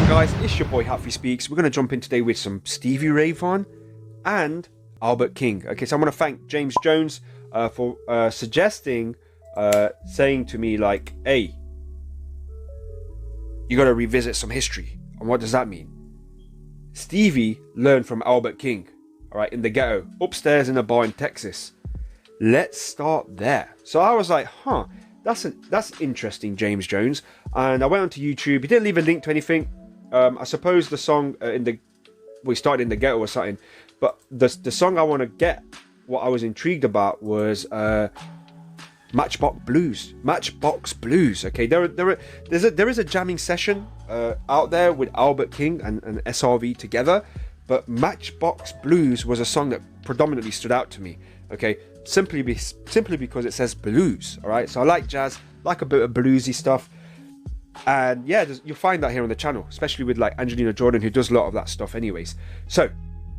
Guys, it's your boy Happy Speaks. We're going to jump in today with some Stevie Ray Vaughan and Albert King. Okay, so I want to thank James Jones for suggesting, saying to me like, hey, you got to revisit some history. And what does that mean? Stevie learned from Albert King, all right, in the ghetto, upstairs in a bar in Texas. Let's start there. So I was like, that's interesting, James Jones. And I went onto YouTube. He didn't leave a link to anything. I suppose the song we started in the ghetto or something, but the song I want to get, what I was intrigued about was Matchbox Blues. Okay, there is a jamming session out there with Albert King and SRV together, but Matchbox Blues was a song that predominantly stood out to me. Okay, simply because it says blues. All right, so I like jazz, like a bit of bluesy stuff. And yeah, you'll find that here on the channel, especially with like Angelina Jordan, who does a lot of that stuff anyways. So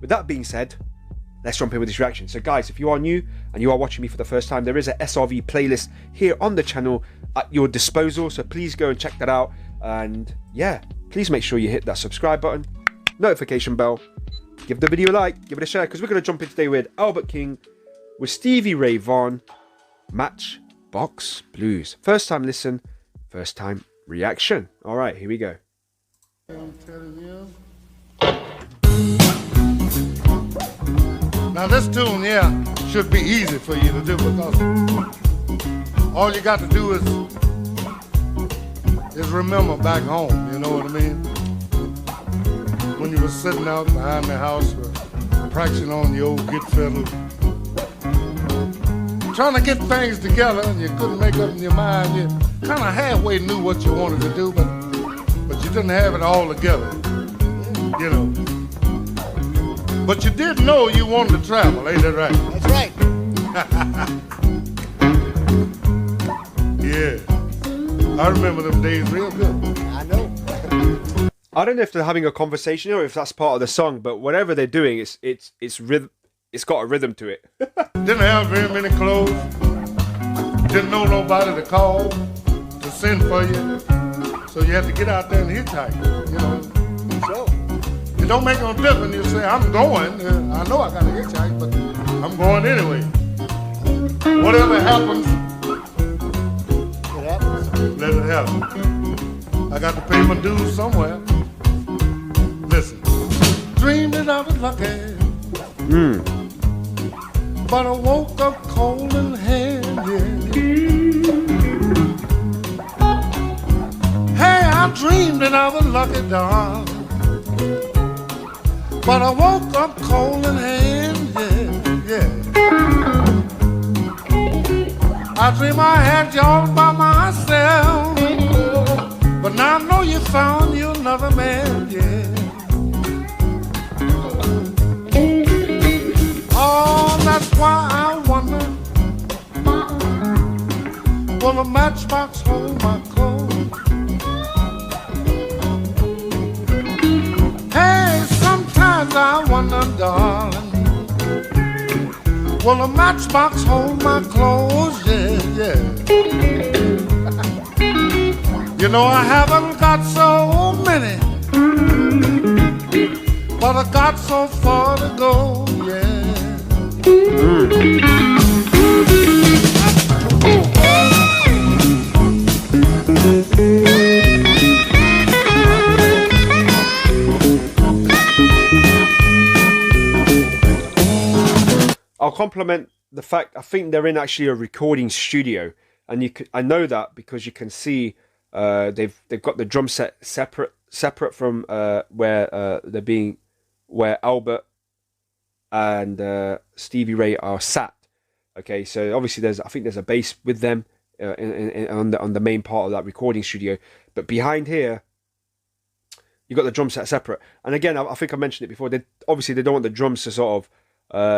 with that being said, let's jump in with this reaction. So guys, if you are new and you are watching me for the first time, there is a SRV playlist here on the channel at your disposal, so please go and check that out. And yeah, please make sure you hit that subscribe button, notification bell, give the video a like, give it a share, because we're going to jump in today with Albert King with Stevie Ray Vaughan, Matchbox Blues. First time listen, first time reaction. All right, here we go. I'm telling you. Now this tune here should be easy for you to do, because all you got to do is remember back home, you know what I mean? When you were sitting out behind the house practicing on the old git fiddle, trying to get things together, and you couldn't make up in your mind. You kind of halfway knew what you wanted to do, but you didn't have it all together, you know. But you did know you wanted to travel, ain't that right? That's right. Yeah, I remember them days real good. I know. I don't know if they're having a conversation or if that's part of the song, but whatever they're doing, it's got a rhythm to it. Didn't have very many clothes. Didn't know nobody to call, to send for you. So you had to get out there and hitchhike, you know. So, It don't make no difference. You say, I'm going. I know I got to hitchhike, but I'm going anyway. Whatever happens, it happens. let it happen. I got to pay my dues somewhere. Listen. Dreamed that I was lucky. But I woke up cold in hand, yeah. Hey, I dreamed that I was lucky, darling. But I woke up cold in hand, yeah. I dream I had you all by myself, but now I know you found you another man, yeah. Oh, that's why I wonder, will a matchbox hold my clothes? Hey, sometimes I wonder, darling, will a matchbox hold my clothes? Yeah. You know I haven't got so many, but I got so far to go, yeah. I'll compliment the fact, I think they're in actually a recording studio, and I know that because you can see they've got the drum set separate from where Albert and Stevie Ray are sat. Okay, so obviously I think there's a bass with them on the main part of that recording studio, but behind here you got the drum set separate. And again, I think I mentioned it before. They don't want the drums to sort of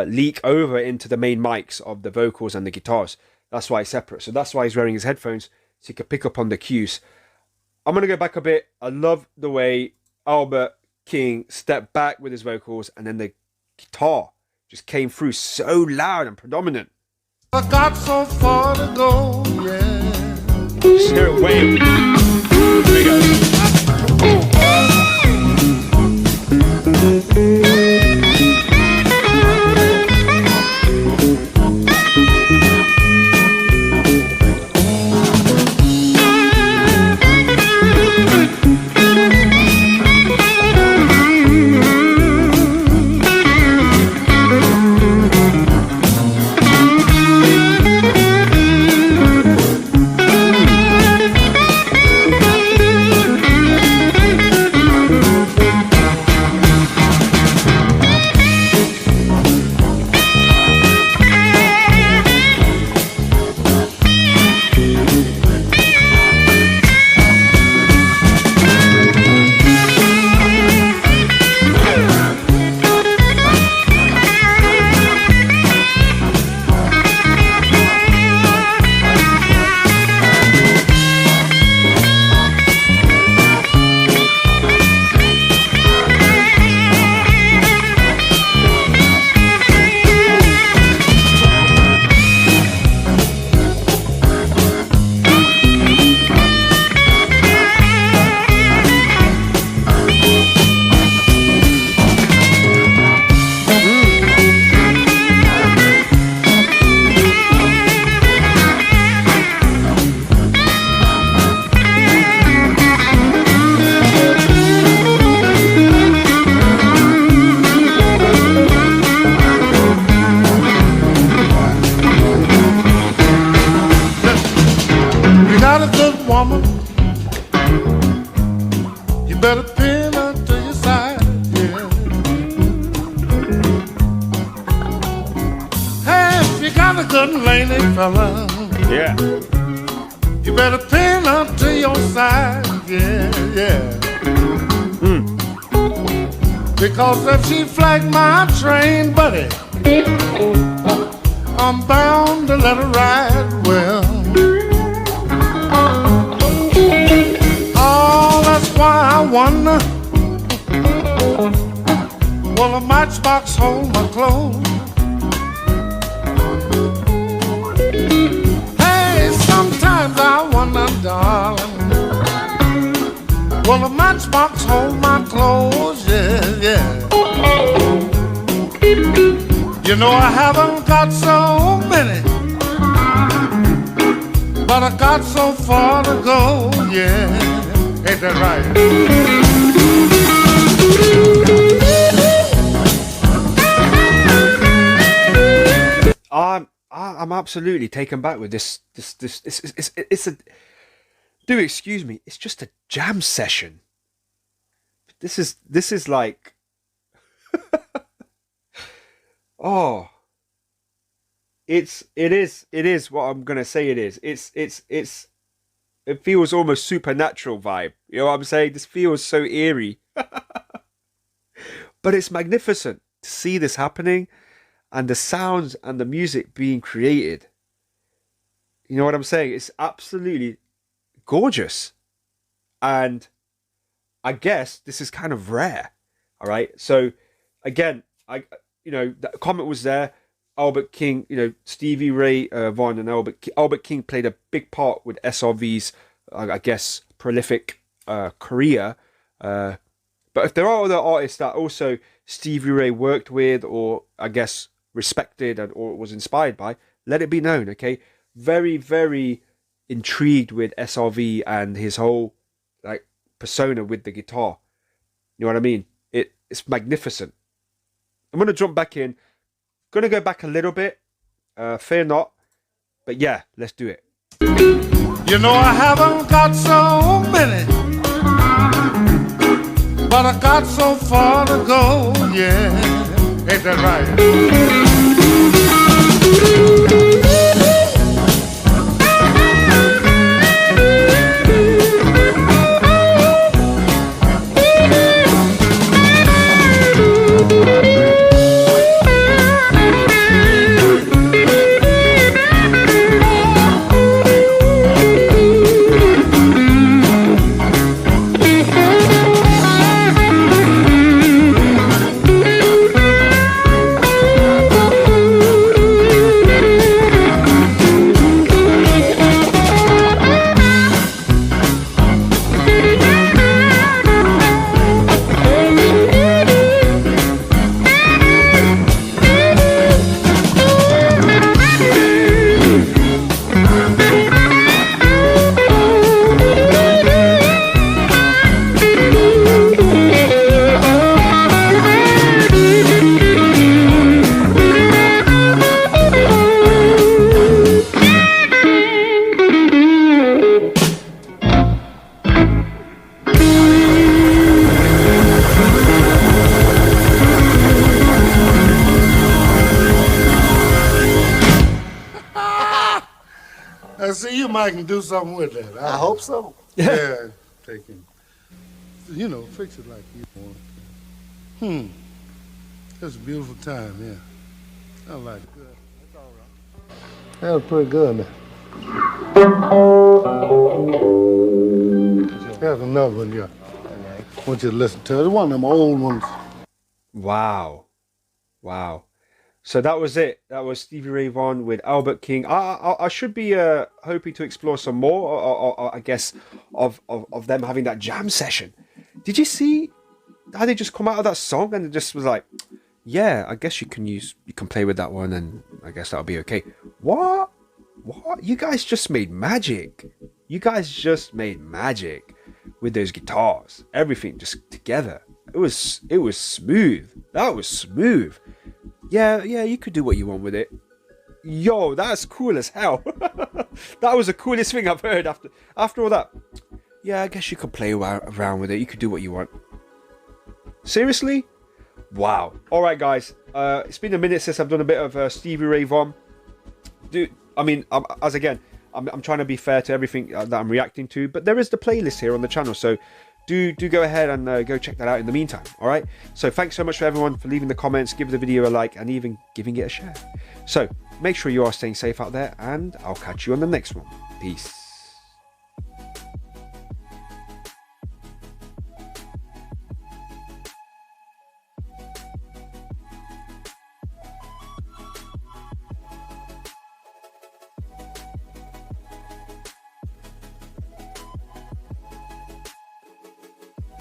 leak over into the main mics of the vocals and the guitars. That's why it's separate. So that's why he's wearing his headphones, so he can pick up on the cues. I'm gonna go back a bit. I love the way Albert King stepped back with his vocals, and then the guitar just came through so loud and predominant. I got so far to go, yeah. Just hear it wave. Here we go. better pin her to your side, yeah. Hey, if you got a good lady fella, Yeah. you better pin her to your side, yeah, yeah. Because if she flag my train, buddy, I'm bound to let her ride well. Oh, that's why I wonder, will a matchbox hold my clothes? Hey, sometimes I wonder, darling, will a matchbox hold my clothes? Yeah, yeah. You know I haven't got so many, but I got so far to go, yeah. Ain't that right? I'm absolutely taken back with this. It's a. Do excuse me. It's just a jam session. This is like. Oh. It is what I'm gonna say. It is. It feels almost supernatural vibe. You know what I'm saying? This feels so eerie. But it's magnificent to see this happening and the sounds and the music being created. You know what I'm saying? It's absolutely gorgeous. And I guess this is kind of rare. All right. So again, the comment was there. Albert King, Stevie Ray Vaughan and Albert King played a big part with SRV's, I guess, prolific career. But if there are other artists that also Stevie Ray worked with, or I guess respected or was inspired by, let it be known. Okay, very, very intrigued with SRV and his whole persona with the guitar. You know what I mean? It's magnificent. I'm gonna jump back in. Gonna go back a little bit, fear not, but yeah, let's do it. You know I haven't got so many, but I got so far to go, yeah. Ain't that right? See, you might can do something with that. I hope so. Yeah, take him. Fix it like you want. That's a beautiful time, yeah. I like it. Good. That's all right. That was pretty good, man. There's another one, yeah. I want you to listen to it. It's one of them old ones. Wow. So that was it. That was Stevie Ray Vaughan with Albert King. I should be hoping to explore some more, or I guess, of them having that jam session. Did you see how they just come out of that song and it just was like, yeah, I guess you can play with that one, and I guess that'll be okay. What? You guys just made magic. You guys just made magic with those guitars. Everything just together. It was smooth. That was smooth. Yeah, you could do what you want with it. Yo, that's cool as hell. That was the coolest thing I've heard after all that. Yeah, I guess you could play around with it. You could do what you want. Seriously? Wow. All right, guys. It's been a minute since I've done a bit of Stevie Ray Vaughan. Dude, I mean, I'm trying to be fair to everything that I'm reacting to, but there is the playlist here on the channel, so do go ahead and go check that out in the meantime. All right. So thanks so much for everyone for leaving the comments, give the video a like, and even giving it a share. So make sure you are staying safe out there, and I'll catch you on the next one. Peace.